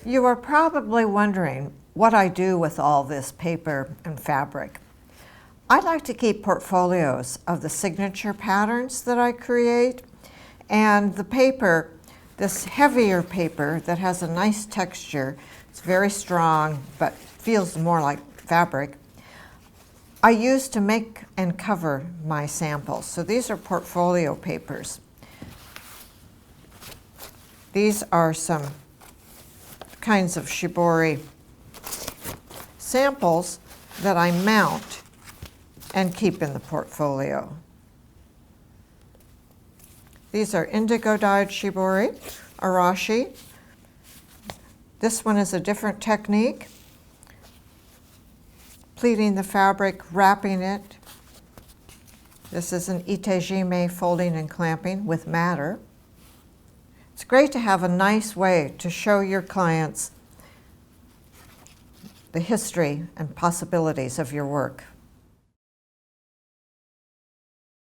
You are probably wondering what I do with all this paper and fabric. I like to keep portfolios of the signature patterns that I create, and the paper, this heavier paper that has a nice texture, it's very strong but feels more like fabric, I use to make and cover my samples. So these are portfolio papers. These are some kinds of Shibori samples that I mount and keep in the portfolio. These are indigo dyed Shibori, arashi. This one is a different technique, pleating the fabric, wrapping it. This is an Itajime folding and clamping with madder. It's great to have a nice way to show your clients the history and possibilities of your work.